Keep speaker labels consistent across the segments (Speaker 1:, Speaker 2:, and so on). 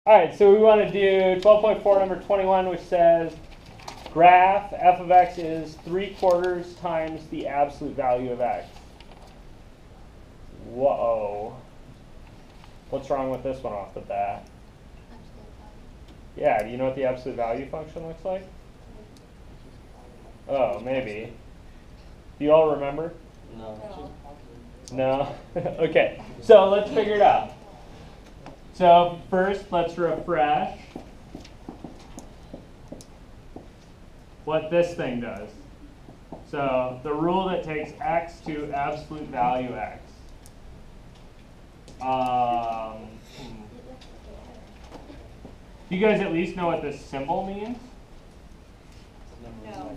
Speaker 1: All right, so we want to do 12.4 number 21, which says graph f of x is 3/4 times the absolute value of x. Whoa. What's wrong with this one off the bat? Yeah, do you know what the absolute value function looks like? Oh, maybe. Do you all remember?
Speaker 2: No.
Speaker 1: No? Okay, so let's figure it out. So first, let's refresh what this thing does. So the rule that takes x to absolute value x. Do you guys at least know what this symbol means?
Speaker 3: No.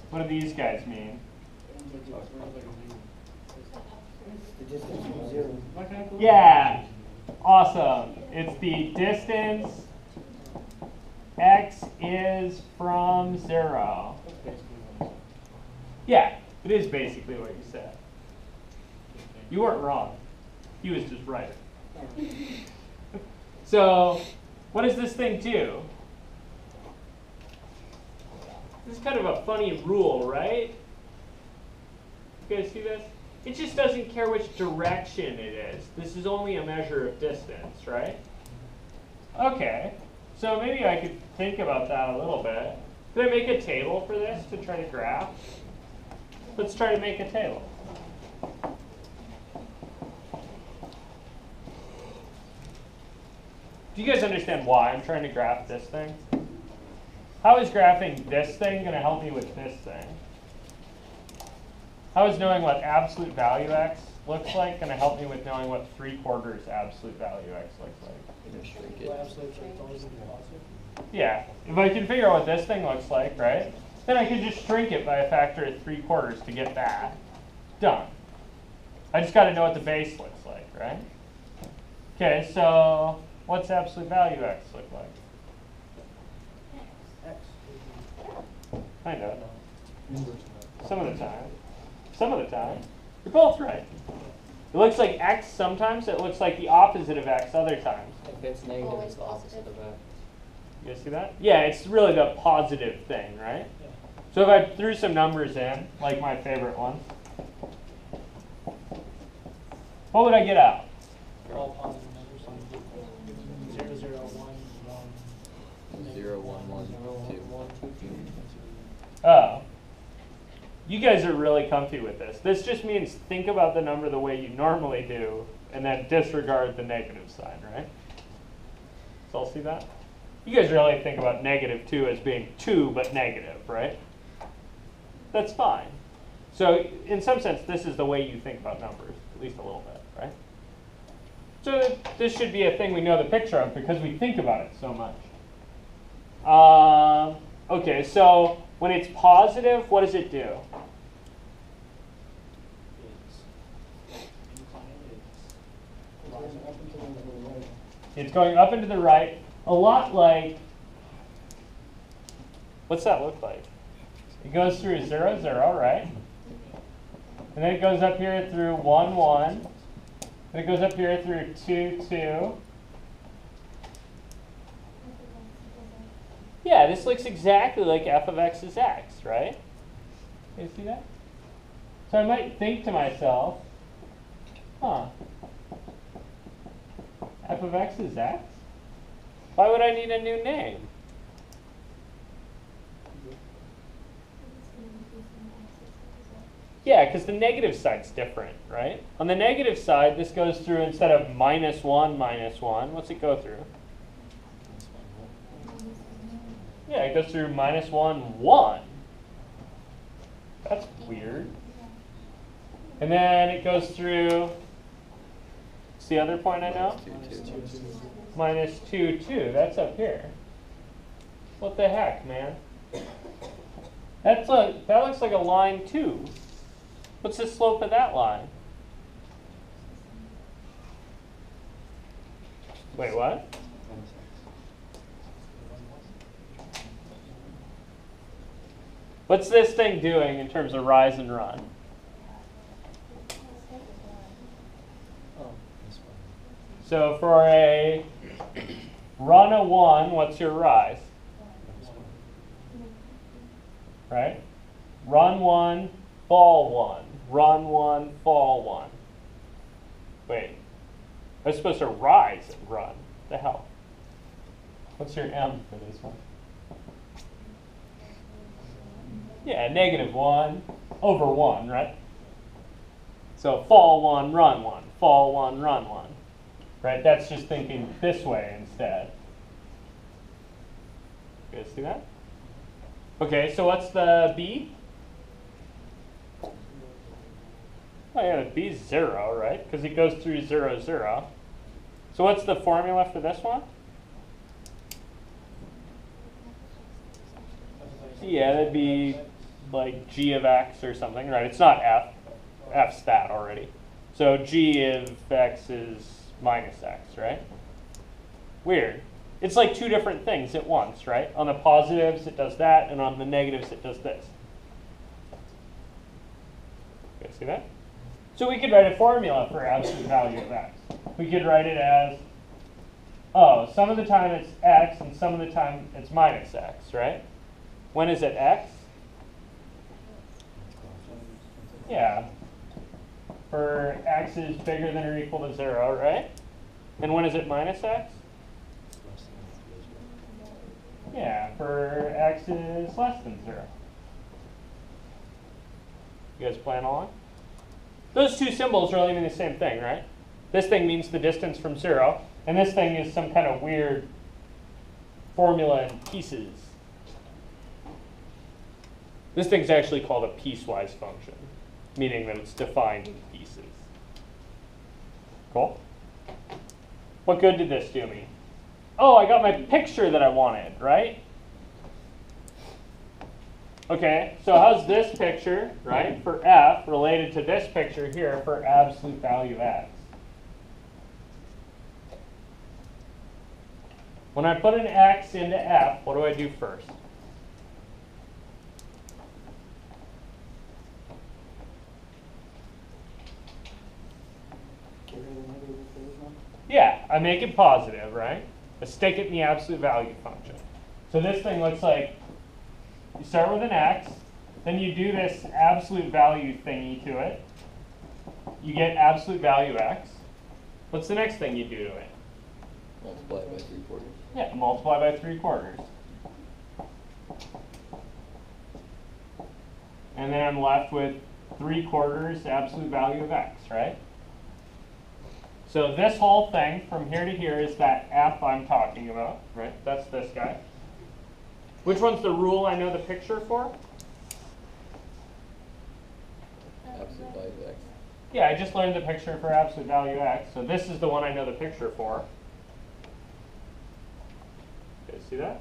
Speaker 1: What do these guys mean?
Speaker 2: The distance from 0.
Speaker 1: Yeah, awesome. It's the distance x is from 0. Yeah, it is basically what you said. You weren't wrong. He was just right. So, what does this thing do? This is kind of a funny rule, right? You guys see this? It just doesn't care which direction it is. This is only a measure of distance, right? Okay, so maybe I could think about that a little bit. Could I make a table for this to try to graph? Let's try to make a table. Do you guys understand why I'm trying to graph this thing? How is graphing this thing going to help me with this thing? How is knowing what absolute value x looks like going to help me with knowing what 3/4 absolute value x looks like? Yeah, if I can figure out what this thing looks like, right, then I can just shrink it by a factor of 3/4 to get that. Done. I just got to know what the base looks like, right? Okay, so what's absolute value x look like? Kind of. Some of the time. Some of the time. You're both right. It looks like x sometimes. It looks like the opposite of x other times.
Speaker 2: If it's negative, it's the opposite of x.
Speaker 1: You guys see that? Yeah, it's really the positive thing, right? Yeah. So if I threw some numbers in, like my favorite one, what would I get out?
Speaker 4: They're all positive numbers. 0, 0, 1, 1.
Speaker 2: 0, 1, 1, 2.
Speaker 1: Oh. You guys are really comfy with this. This just means think about the number the way you normally do, and then disregard the negative sign, right? So I'll see that? You guys really think about -2 as being 2 but negative, right? That's fine. So in some sense, this is the way you think about numbers, at least a little bit, right? So this should be a thing we know the picture of because we think about it so much. Okay, so when it's positive, what does it do? It's going up and to the right, a lot like, what's that look like? It goes through 0, 0, right? And then it goes up here through 1, 1. Then it goes up here through 2, 2. Yeah, this looks exactly like f of x is x, right? You see that? So I might think to myself, huh, f of x is x? Why would I need a new name? Yeah, because the negative side's different, right? On the negative side, this goes through, instead of -1, -1, what's it go through? Yeah, it goes through -1, 1. That's weird. And then it goes through, what's the other point I know? -2, 2. That's up here. What the heck, man? That looks like a line 2. What's the slope of that line? Wait, what? What's this thing doing in terms of rise and run? So for a run a 1, what's your rise? Right? Run 1, fall 1. Run 1, fall 1. Wait. I was supposed to rise and run. What the hell? What's your M for this one? Yeah, -1 over 1, right? So fall 1, run 1. Fall 1, run 1. Right? That's just thinking this way instead. You guys see that? Okay, so what's the B? Oh yeah, the B is 0, right? Because it goes through 0, 0. So what's the formula for this one? Yeah, that'd be like g of x or something, right? It's not f. F's that already. So g of x is minus x, right? Weird. It's like two different things at once, right? On the positives, it does that, and on the negatives, it does this. You guys see that? So we could write a formula for absolute value of x. We could write it as, oh, some of the time it's x, and some of the time it's minus x, right? When is it x? Yeah. For x is bigger than or equal to 0, right? And when is it minus x? Yeah, for x is less than 0. You guys playing along? Those two symbols really mean the same thing, right? This thing means the distance from 0, and this thing is some kind of weird formula in pieces. This thing's actually called a piecewise function, meaning that it's defined in pieces. Cool? What good did this do me? Oh, I got my picture that I wanted, right? Okay, so how's this picture, right, for f related to this picture here for absolute value x? When I put an x into f, what do I do first? Yeah, I make it positive, right? I stick it in the absolute value function. So this thing looks like you start with an x, then you do this absolute value thingy to it. You get absolute value x. What's the next thing you do to it?
Speaker 2: Multiply it by 3/4.
Speaker 1: Yeah, multiply by 3/4. And then I'm left with 3/4 absolute value of x, right? So this whole thing from here to here is that f I'm talking about, right? That's this guy. Which one's the rule I know the picture for?
Speaker 2: Absolute value of x.
Speaker 1: Yeah, I just learned the picture for absolute value x. So this is the one I know the picture for. You guys see that?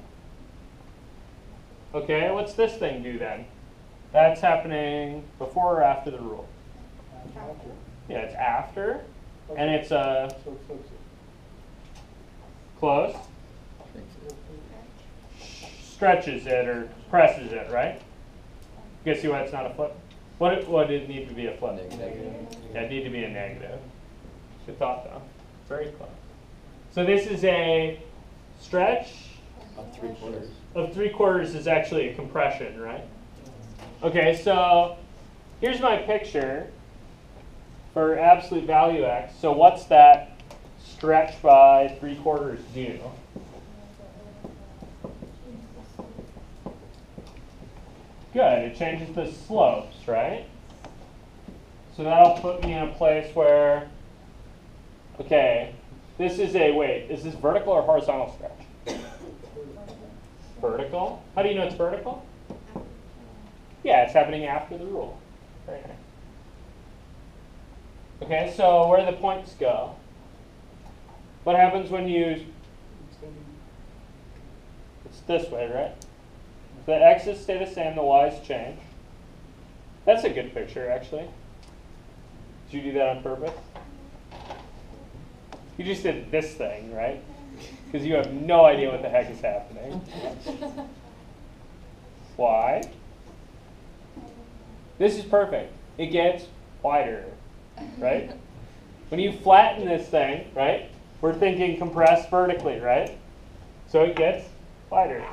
Speaker 1: Okay, what's this thing do then? That's happening before or after the rule? Yeah, it's after. And it's close. Stretches it or presses it, right? You guys see why it's not a flip? What did it need to be a flip?
Speaker 2: Negative.
Speaker 1: Yeah, it need to be a negative. Good thought, though. Very close. So this is a stretch
Speaker 2: Of 3/4.
Speaker 1: of 3/4 is actually a compression, right? Okay, so here's my picture for absolute value x. So what's that stretch by 3/4 do? Good, it changes the slopes, right? So that'll put me in a place where, okay, this is a, wait, is this vertical or horizontal stretch? Vertical? How do you know it's vertical? Yeah, it's happening after the rule. Very nice. Okay, so where do the points go? What happens when you, it's this way, right? The x's stay the same, the y's change. That's a good picture, actually. Did you do that on purpose? You just did this thing, right? Because you have no idea what the heck is happening. Why? This is perfect. It gets wider, right? When you flatten this thing, right? We're thinking compress vertically, right? So it gets wider.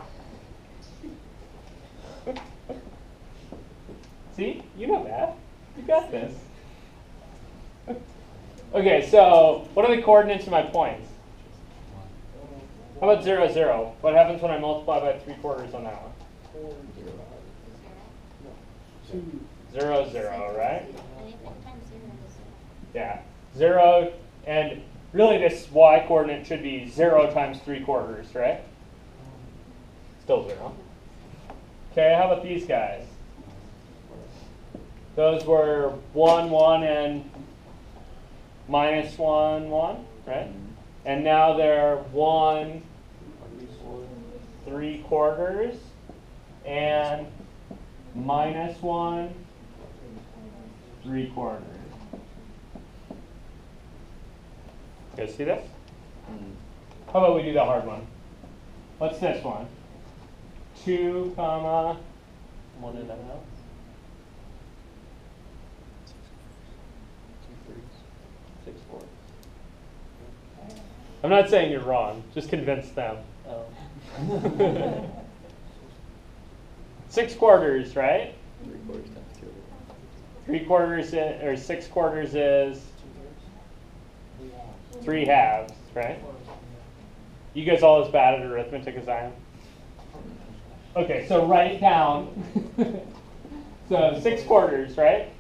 Speaker 1: See? You know math. You got this. Okay, so what are the coordinates of my points? How about 0, 0? What happens when I multiply by 3/4 on that one? 0, 0, right? Yeah. 0, and really this y coordinate should be 0 times 3/4, right? Still 0. Okay, how about these guys? Those were 1, 1, and minus 1, 1, right? And now they're 1, 3/4, and minus 1, 3/4. You guys see this? How about we do the hard one? What's this one? 2, comma, what did I know?
Speaker 2: 6/4.
Speaker 1: I'm not saying you're wrong. Just convince them.
Speaker 2: Oh.
Speaker 1: 6/4, right?
Speaker 2: 3/4 times 2.
Speaker 1: 3/4 or 6/4 is 3/2, right? You guys all as bad at arithmetic as I am? Okay, so write it down. So 6/4, right?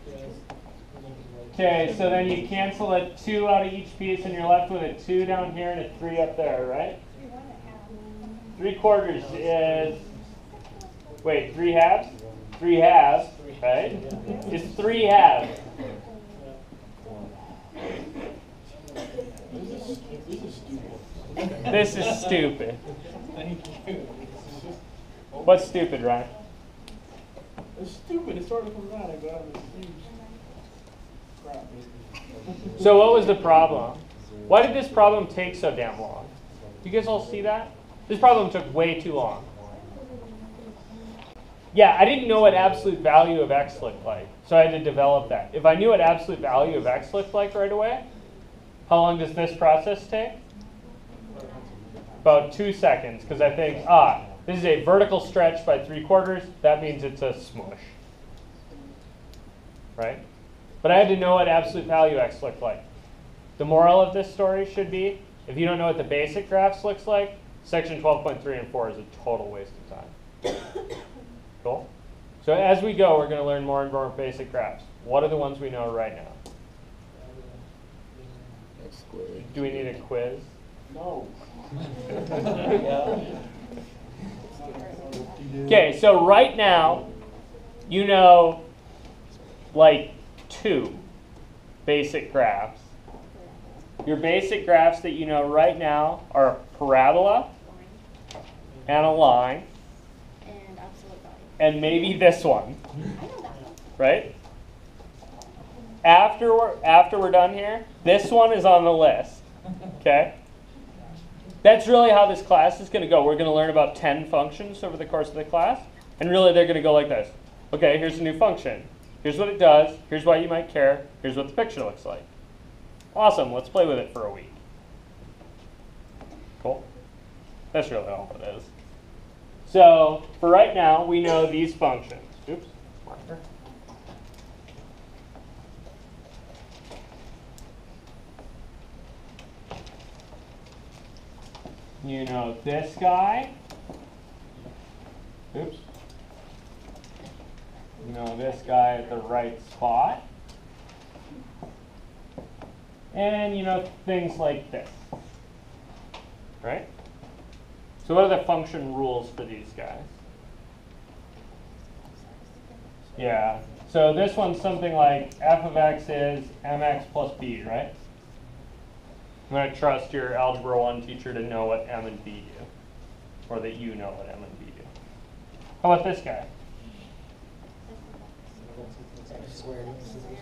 Speaker 1: Okay, so then you cancel a 2 out of each piece, and you're left with a 2 down here and a 3 up there, right? 3/4 is, wait, 3/2? 3/2, right? It's 3/2. This is stupid.
Speaker 4: Thank you.
Speaker 1: What's stupid, Ryan?
Speaker 4: It's stupid. It's sort of dramatic, but it's huge crap.
Speaker 1: So what was the problem? Why did this problem take so damn long? You guys all see that? This problem took way too long. Yeah, I didn't know what absolute value of x looked like, so I had to develop that. If I knew what absolute value of x looked like right away, how long does this process take? About 2 seconds, because I think, this is a vertical stretch by 3/4. That means it's a smush, right? But I had to know what absolute value x looked like. The moral of this story should be, if you don't know what the basic graphs looks like, section 12.3 and 4 is a total waste of time. Cool? So as we go, we're going to learn more and more basic graphs. What are the ones we know right now?
Speaker 2: X squared.
Speaker 1: Do we need a quiz?
Speaker 4: No.
Speaker 1: Okay, so right now, you know like 2 basic graphs. Your basic graphs that you know right now are a parabola and a line.
Speaker 3: And absolute value.
Speaker 1: And maybe this one, right? After we're done here, this one is on the list, okay? That's really how this class is going to go. We're going to learn about 10 functions over the course of the class, and really they're going to go like this. Okay, here's a new function. Here's what it does. Here's why you might care. Here's what the picture looks like. Awesome, let's play with it for a week. Cool? That's really all it is. So for right now, we know these functions. Oops, marker. You know this guy. Oops. You know this guy at the right spot. And you know things like this. Right? So what are the function rules for these guys? Yeah. So this one's something like f of x is mx plus b, right? I'm going to trust your Algebra 1 teacher to know what m and b do. Or that you know what m and b do. How about this guy?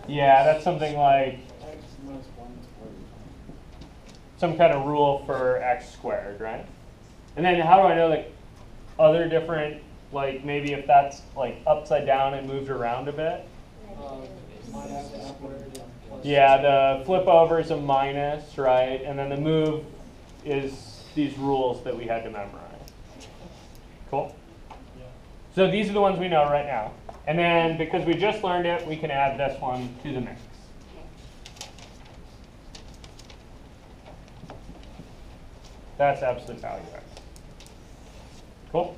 Speaker 1: Yeah, that's something like some kind of rule for x squared, right? And then how do I know like other different, like maybe if that's like upside down and moved around a bit? Yeah, the flip over is a minus, right? And then the move is these rules that we had to memorize. Cool?
Speaker 4: Yeah.
Speaker 1: So these are the ones we know right now. And then because we just learned it, we can add this one to the mix. That's absolute value x. Cool?